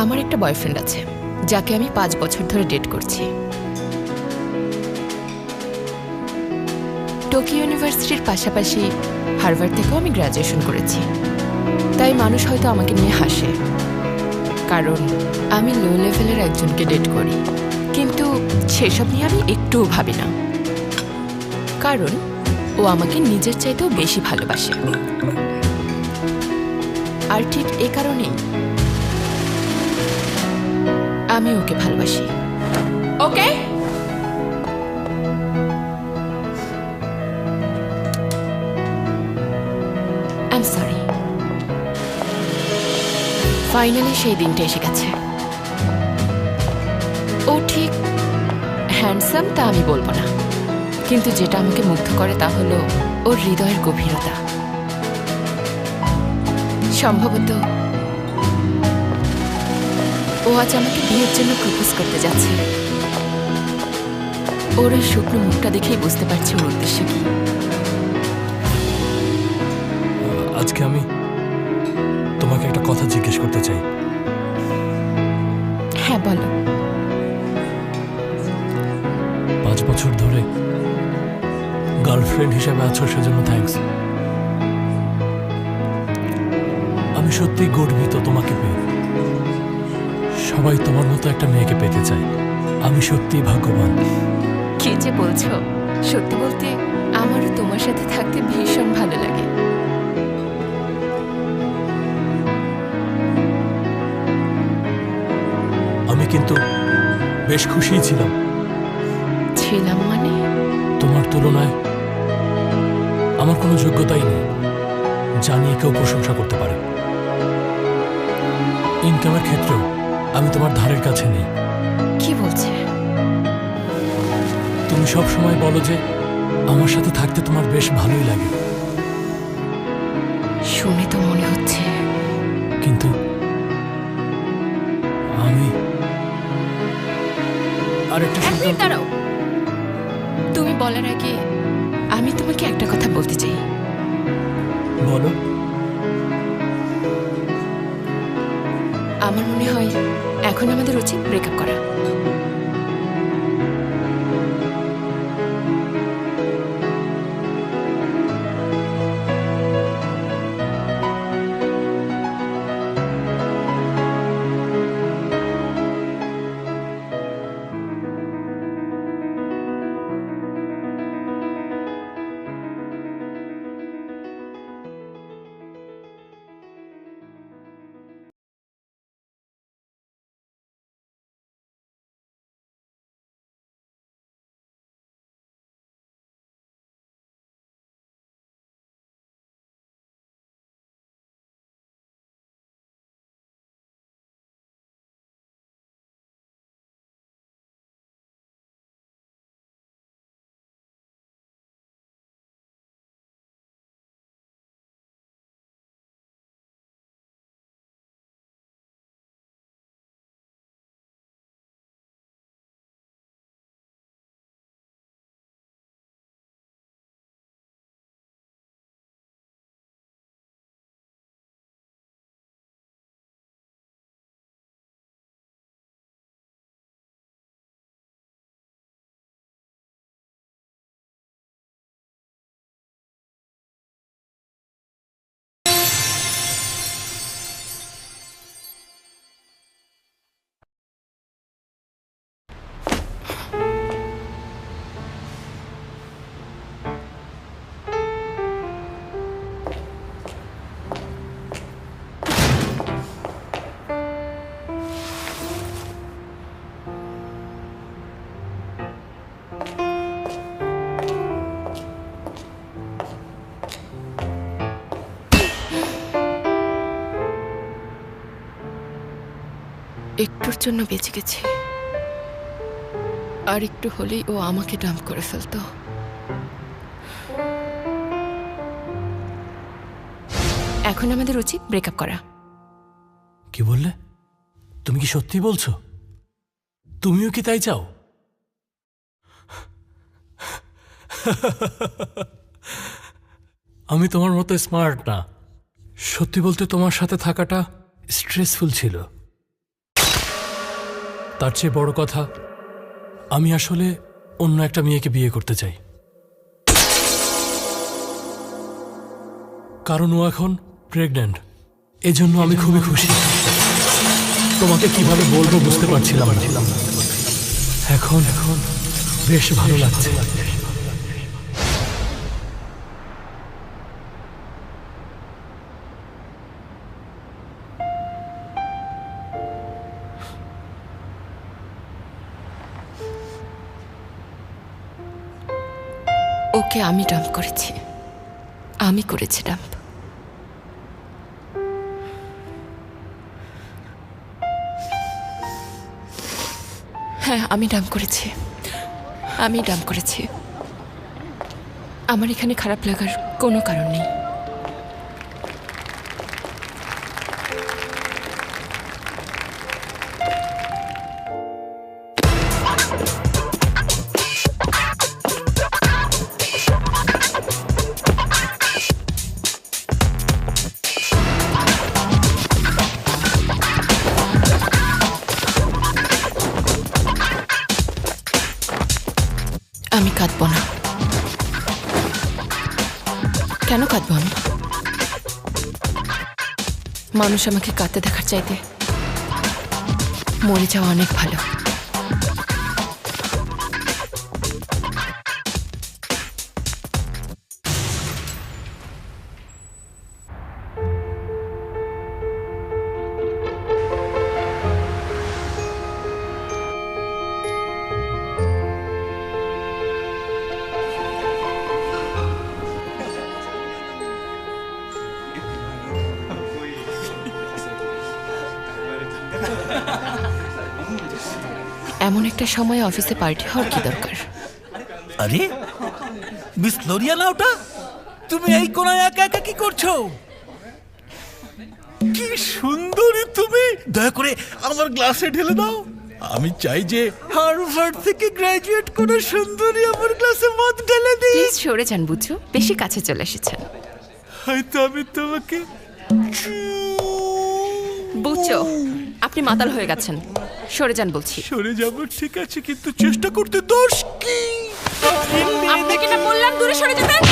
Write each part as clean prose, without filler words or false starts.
আমার একটা বয়ফ্রেন্ড আছে যাকে আমি 5 বছর ধরে ডেট করছি। টোকিও ইউনিভার্সিটির পাশাপাশি হার্ভার্ড থেকেও আমি গ্র্যাজুয়েশন করেছি। তাই মানুষ হয়তো আমাকে নিয়ে হাসে, কারণ আমি লো লেভেলের একজনকে ডেট করি। কিন্তু সেসব নিয়ে আমি একটুও ভাবি না, কারণ ও আমাকে নিজের চাইতেও বেশি ভালোবাসে। আর ঠিক এ কারণেই আমি ওকে ভালোবাসি। ওকে, আই এম সরি। ফাইনালি সেই দিনটা এসে গেছে। ও ঠিক হ্যান্ডসাম তা আমি বলবো না, কিন্তু যেটা আমাকে মুগ্ধ করে তা হলো ওর হৃদয়ের গভীরতা। সম্ভবত ও আজ আমাকে বিয়ের জন্য প্রপোজ করতে যাচ্ছে। ওর ওই শুকনো মুখটা দেখেই বুঝতে পারছি ওর উদ্দেশ্য কি। আজকে আমি তোমাকে একটা কথা জিজ্ঞেস করতে চাই। হ্যাঁ, বলো। 5 বছর ধরে গার্লফ্রেন্ড হিসেবে আছো, সেজন্য থ্যাঙ্কস। আমি সত্যি গর্বিত তোমাকে পেয়ে। সবাই তোমার মতো একটা মেয়েকে পেতে চায়। আমি সত্যিই ভাগ্যবান। কি যে বলছো, সত্যি বলতে আমারও তোমার সাথে থাকতে ভীষণ ভালো লাগে। আমি কিন্তু বেশ খুশিই ছিলাম। ছিলাম মানে? তোমার তুলনায় আমার কোনো যোগ্যতাই নেই জানিয়ে কেউ প্রশংসা করতে পারে। ইনকামের ক্ষেত্রেও আমি তোমার ধারের কাছে নেই। কি বলছে? তুমি সব সময় বলো যে আমার সাথে থাকতে তোমার বেশ ভালোই লাগে। শুনে তো মনে হচ্ছে। কিন্তু আমি আরেকটা সিদ্ধান্ত। দাঁড়াও, তুমি বলার আগে আমি তোমাকে একটা কথা বলতে চাই। বলো। আমার মনে হয় এখন আমাদের উচিত ব্রেকআপ করা। একটুর জন্য বেঁচে গেছে, আর একটু হলেই ও আমাকে ডাম্প করে ফেলতো। এখন আমাদের উচিত ব্রেকআপ করা। কি বললে? তুমি কি সত্যি বলছো? তুমিও কি তাই চাও? আমি তোমার মতো স্মার্ট না। সত্যি বলতে তোমার সাথে থাকাটা স্ট্রেসফুল ছিল। তার চেয়ে বড় কথা, আমি আসলে অন্য একটা মেয়েকে বিয়ে করতে চাই, কারণ ও এখন প্রেগন্যান্ট। এজন্য আমি খুবই খুশি। তোমাকে কিভাবে বলবো বুঝতে পারছিলাম না। এখন বেশ ভালো লাগছে। ওকে আমি ডাম্প করেছি, আমি করেছি ডাম্প। হ্যাঁ, আমি ডাম্প করেছি, আমি ডাম্প করেছি। আমার এখানে খারাপ লাগার কোনো কারণ নেই। আমি কাঁদব না। কেন কাঁদব আমি? মানুষ আমাকে কাঁদতে দেখার চাইতে মরে যাওয়া অনেক ভালো। এমন একটা সময় অফিসে পার্টি হওয়ার কি দরকার? আরে মিস লোরিয়ানা, ওটা তুমি এই কোনায় একা একা কি করছো? কি সুন্দরী তুমি! দয়া করে আমার গ্লাসে ঢেলে দাও। আমি চাই যে হার্ভার্ড থেকে গ্র্যাজুয়েট করে সুন্দরী আমার গ্লাসে মদ ঢেলে দিই। প্লিজ সরে যান বুঝছো, বেশি কাছে চলে এসেছেন। হয়তো আমি তোমাকে বুঝছো, আপনি মাতাল হয়ে গেছেন, সরে যান বলছি। সরে যাবো ঠিক আছে, কিন্তু চেষ্টা করতে দোষ কি? আপনাকে না বললাম দূরে সরে যাবেন।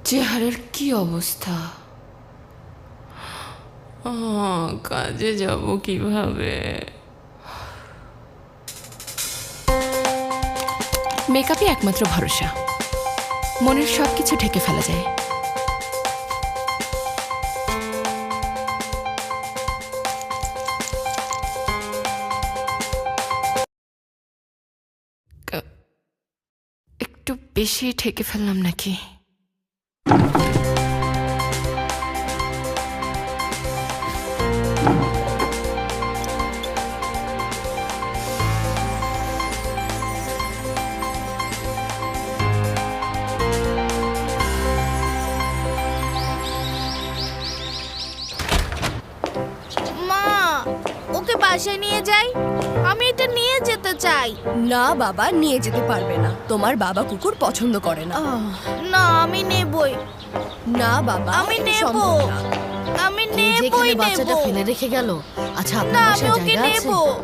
চেহারার কি অবস্থা? কাজে যাব কিভাবে? মেকআপই একমাত্র ভরসা, মনের সবকিছু ঢেকে ফেলা যায়। একটু বেশি ঢেকে ফেললাম নাকি? বাসায় নিয়ে যাই, আমি এটা নিয়ে যেতে চাই। না বাবা, নিয়ে যেতে পারবে না, তোমার বাবা কুকুর পছন্দ করে না। না, আমি নেবই। না বাবা, আমি নেব, সম্ভব না। আমি যেখানে নেবই নেব। বাচ্চাটা ফেলে রেখে গেল। আচ্ছা, না, আপনার আমি বাসায় ওকে জায়গা নেব। আছে?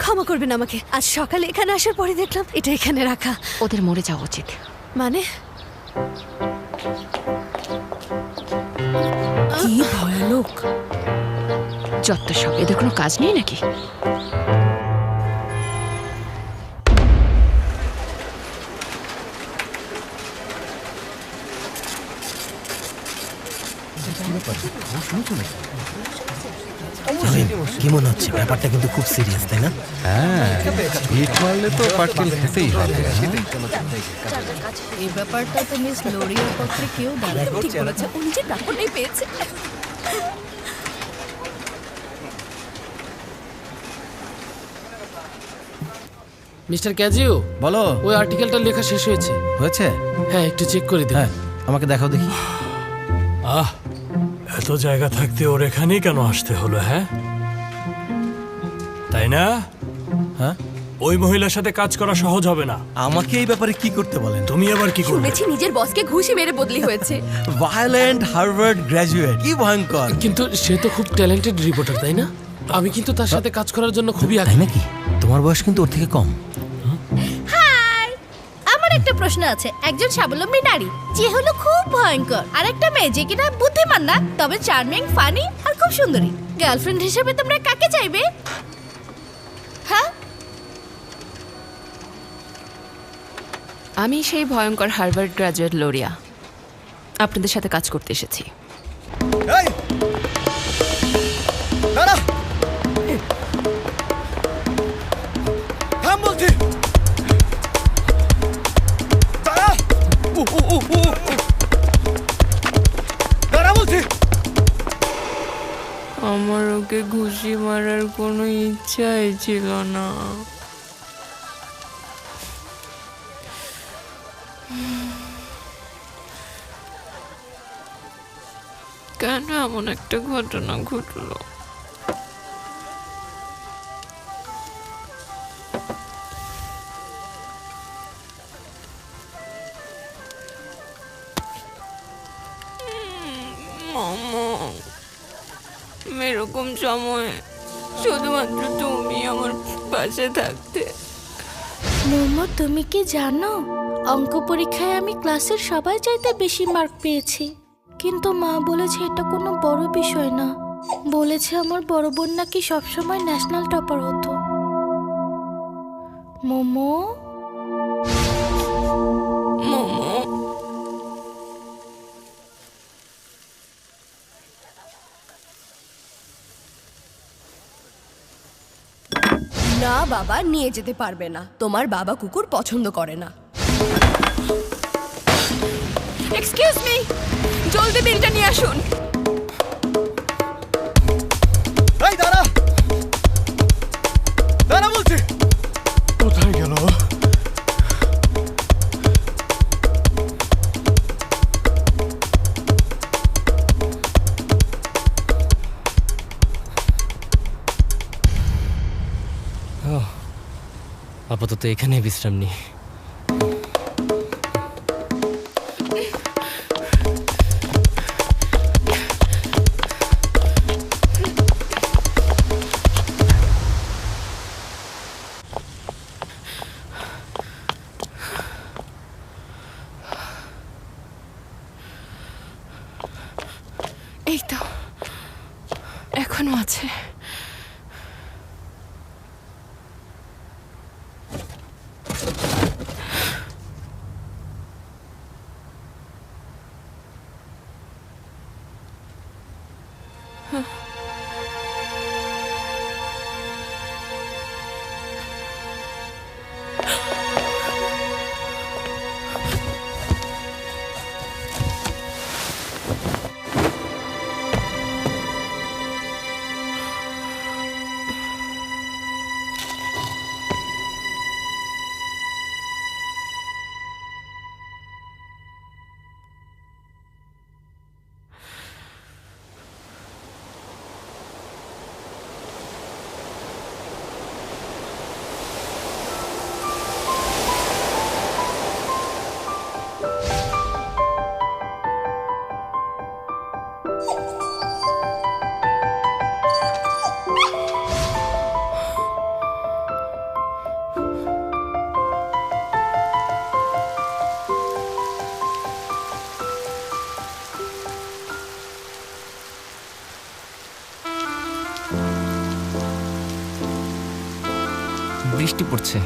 ক্ষমা করবেন আমাকে, আজ সকালে এখানে আসার পরে দেখলাম এটা এখানে রাখা। ওদের মরে যাওয়া উচিত। মানে কি ভয়ানক! যত সব, এদের কোনো কাজ নেই নাকি? কি মনে হচ্ছে? ব্যাপারটা কিন্তু খুব সিরিয়াস, তাই না? হ্যাঁ, হিট মারলে তো পাটকেল খেতেই হবে। এই ব্যাপারটা তো মিস লোরিয়ার পক্ষে কেউ দাঁড়াতে ঠিক বলেছে, ও নিজের প্রাপ্যটাই পেয়েছে। মিস্টার ক্যাজিও, বলো। ওই আর্টিকেলটা লেখা শেষ হয়েছে। হয়েছে? হ্যাঁ, একটু চেক করে দিন। হ্যাঁ, আমাকে দেখাও দেখি। এত জায়গা থাকতে ওর এখানেই কেন আসতে হলো? হ্যাঁ, তাই না? হ্যাঁ, ওই মহিলার সাথে কাজ করা সহজ হবে না। আমাকে এই ব্যাপারে কি করতে বলেন? তুমি আবার কি করবে? শুনেছি নিজের বসকে ঘুষি মেরে বদলি হয়েছে। ভায়োলেন্ট হার্ভার্ড গ্র্যাজুয়েট, কি ভয়ঙ্কর। কিন্তু সে তো খুব ট্যালেন্টেড রিপোর্টার, তাই না? আমি কিন্তু তার সাথে কাজ করার জন্য খুবই তাই আগ্রহী। নাকি? তোমার বয়স কিন্তু ওর থেকে কম। হাই, আমার একটা প্রশ্ন আছে। একজন স্বাবলম্বী নারী যে হলো খুব ভয়ঙ্কর, আর একটা মেয়ে যে কিনা বুদ্ধিমান না তবে চার্মিং, ফানি আর খুব সুন্দরী, গার্লফ্রেন্ড হিসেবে তোমরা কাকে চাইবে? হ্যাঁ, আমি সেই ভয়ঙ্কর হার্ভার্ড গ্র্যাজুয়েট লোরিয়া, আপনাদের সাথে কাজ করতে এসেছি। এই দাঁড়া, থাম বলছি। দাঁড়া, দাঁড়া বলছি। আমার ওকে ঘুষি মারার কোনো ইচ্ছাই ছিল না। কেন এমন একটা ঘটনা ঘটলো? এরকম সময় শুধুমাত্র তুমি আমার পাশে থাকতে। মোমো, তুমি কি জানো অঙ্ক পরীক্ষায় আমি ক্লাসের সবাই চাইতে বেশি মার্ক পেয়েছি, কিন্তু মা বলেছে এটা কোনো বড় বিষয় না। বলেছে আমার বড় বোন নাকি সবসময় ন্যাশনাল টপার হতো। মোমো, মোমো, না বাবা, নিয়ে যেতে পারবে না। তোমার বাবা কুকুর পছন্দ করে না। এক্সকিউজ মি, জলদি বিলটা নিয়ে আসুন। এই দাঁড়া, দাঁড়া বলছি। কোথায় গেল? আপাতত এখানে বিশ্রাম নিই। এই তো এখনো আছে। বৃষ্টি পড়ছে।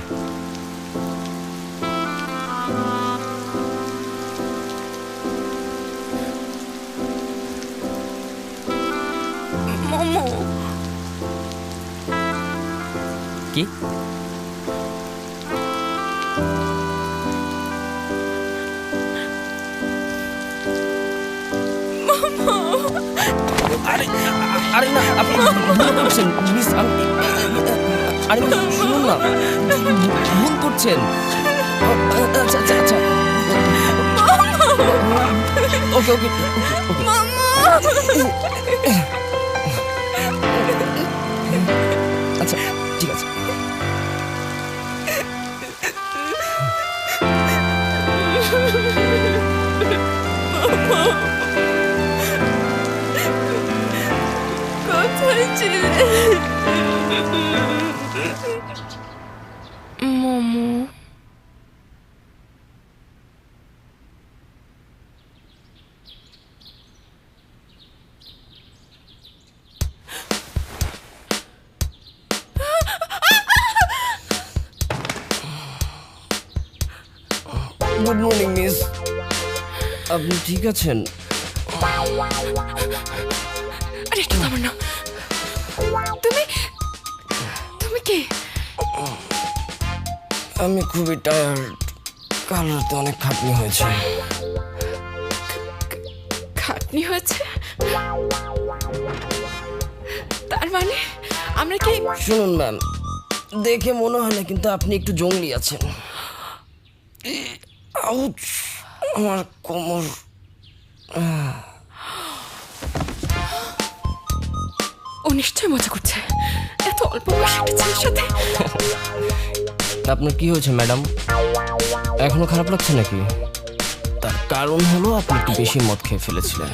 মোমো, কি? আরে আরে না, আপনি মিস আরে শুনুন না, ভুল করছেন। আচ্ছা আচ্ছা আচ্ছা, ওকে ওকে ওকে। আচ্ছা ঠিক আছে। কোথায় ছিলে মোমো? গুড মর্নিং মিস, আপনি ঠিক আছেন? আরে একটু থামো না। তুমি তুমি কে? আমি খুবই টায়ার্ড, কাল রাতে অনেক খাটনি হয়েছে। খাটনি হয়েছে? তার মানে আমরা কি? শুনুন ম্যাম, দেখে মনে হয় না, কিন্তু আপনি একটু জঙ্গলি আছেন। আউচ, আমার কোমর। ও নিশ্চয় মজা করছে, এত অল্প বয়সী একটা ছেলের সাথে। আপনার কি হয়েছে ম্যাডাম? এখনো খারাপ লাগছে নাকি? তার কারণ হলো আপনি একটু বেশি মদ খেয়ে ফেলেছিলেন।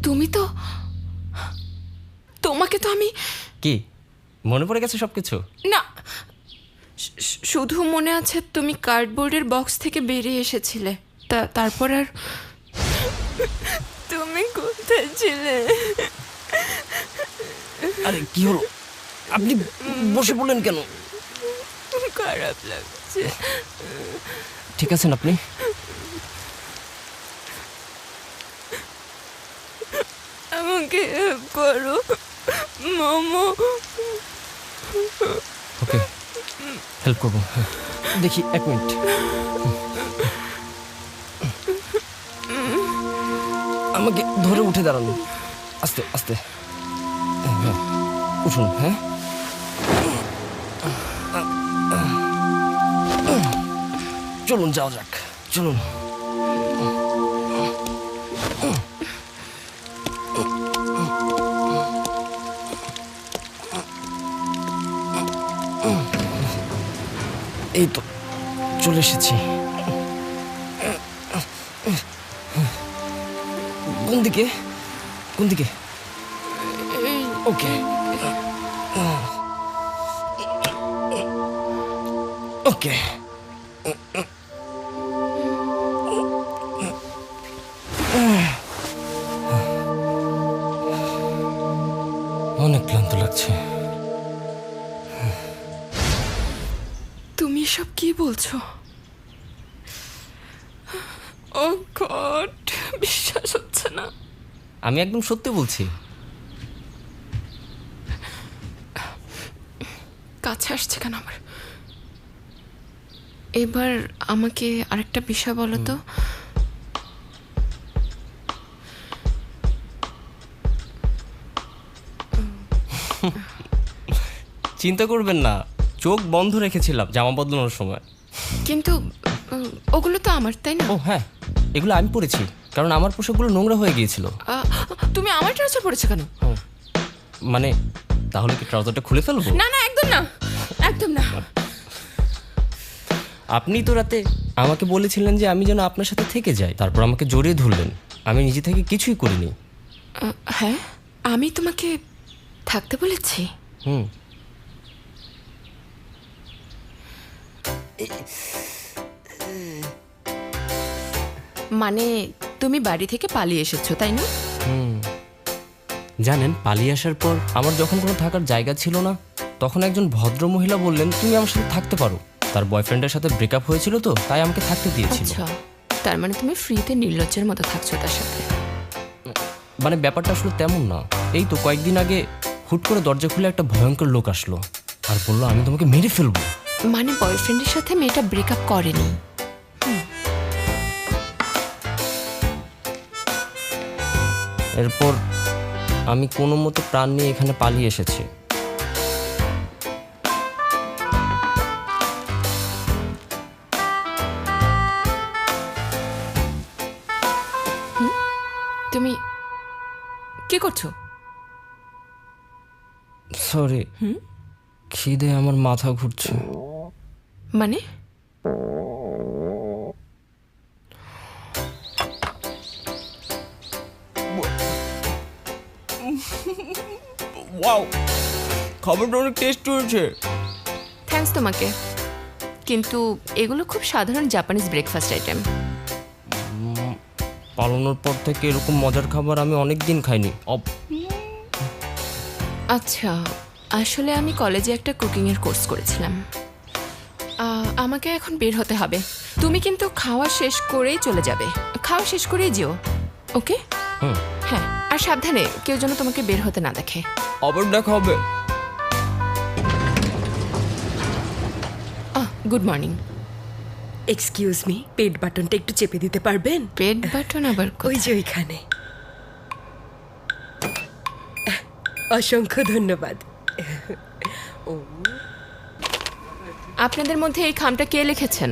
তুমি তো, তোমাকে তো আমি। কি মনে পড়ে গেছে সবকিছু? না, শুধু মনে আছে তুমি কার্ডবোর্ডের বক্স থেকে বেরিয়ে এসেছিলে। তারপর আর তুমি কোথায় ছিলে? আরে কি হলো, আপনি বসে পড়লেন কেন? খারাপ লাগছে। ঠিক আছেন আপনি? আমাকে হেল্প করো মোমো। ওকে, হেল্প করবো। দেখি, এক মিনিট। আমাকে ধরে উঠে দাঁড়ানো, আস্তে আস্তে। হ্যাঁ, উঠুন। হ্যাঁ, চলুন যাওয়া যাক, চলুন। এই তো চলে এসেছি। কোন দিকে, কোন দিকে? ওকে ওকে। অনেক ক্লান্ত লাগছে। তুমি সব কি বলছো? ও গড, বিশ্বাস হচ্ছে না। আমি একদম সত্যি বলছি। কাছে আসছে কেন আমার? এবার আমাকে আরেকটা বিষয় বলো তো। চিন্তা করবেন না, চোখ বন্ধ রেখেছিলাম জামা বদলানোর সময়। কিন্তু ওগুলো তো আমার, তাই না? ও হ্যাঁ, এগুলো আমি পরেছি, কারণ আমার পোশাকগুলো নোংরা হয়ে গিয়েছিল। তুমি আমার ট্রাউজার পরেছো কেন? মানে তাহলে কি ট্রাউজারটা খুলে ফেলবো? না না, একদম না, একদম না। আপনি তো রাতে আমাকে বলেছিলেন যে আমি যেন আপনার সাথে থেকে যাই, তারপর আমাকে জড়িয়ে ধরলেন। আমি নিজে থেকে কিছুই করিনি। হ্যাঁ, আমি তোমাকে থাকতে বলেছি। মানে তুমি বাড়ি থেকে পালিয়ে এসেছো, তাই না? জানেন, পালিয়ে আসার পর আমার যখন কোনো থাকার জায়গা ছিল না, তখন একজন ভদ্র মহিলা বললেন তুমি আমার সাথে থাকতে পারো। তার বয়ফ্রেন্ডের সাথে ব্রেকআপ হয়েছিল তো, তাই আমাকে থাকতে দিয়েছিল। আচ্ছা, তার মানে তুমি ফ্রিতে নির্লজ্জের মতো থাকছো তার সাথে? মানে ব্যাপারটা আসলে তেমন না। এই তো কয়েকদিন আগে হুট করে দরজা খুলে একটা ভয়ঙ্কর লোক আসলো আর বললো আমি তোমাকে মেরে ফেলবো। মানে বয়ফ্রেন্ডের সাথে মেয়েটা ব্রেকআপ করেনি? এরপর আমি কোনো মতো প্রাণ নিয়ে এখানে পালিয়ে এসেছি। তুমি কি করছো? সরি, খিদে আমার মাথা ঘুরছে। মানে ওয়াও, খাবারটা অনেক টেস্টি হয়েছে। থ্যাঙ্কস তোমাকে, কিন্তু এগুলো খুব সাধারণ জাপানিজ ব্রেকফাস্ট আইটেম। পালানোর পর থেকে এরকম মজার খাবার আমি অনেক দিন খাইনি। আচ্ছা, আসলে আমি কলেজে একটা কুকিংয়ের কোর্স করেছিলাম। আমাকে এখন বের হতে হবে। তুমি কিন্তু খাওয়া শেষ করেই চলে যাবে। খাওয়া শেষ করেই যেও, ওকে? হ্যাঁ, আর সাবধানে, কেউ যেন তোমাকে বের হতে না দেখে। আবার দেখা হবে। Good morning. এক্সকিউজ মি, পেট বাটনটা একটু চেপে দিতে পারবেন? পেট বাটন আবার ওই যে ওইখানে। অসংখ্য ধন্যবাদ। আপনাদের মধ্যে এই খামটা কে লিখেছেন?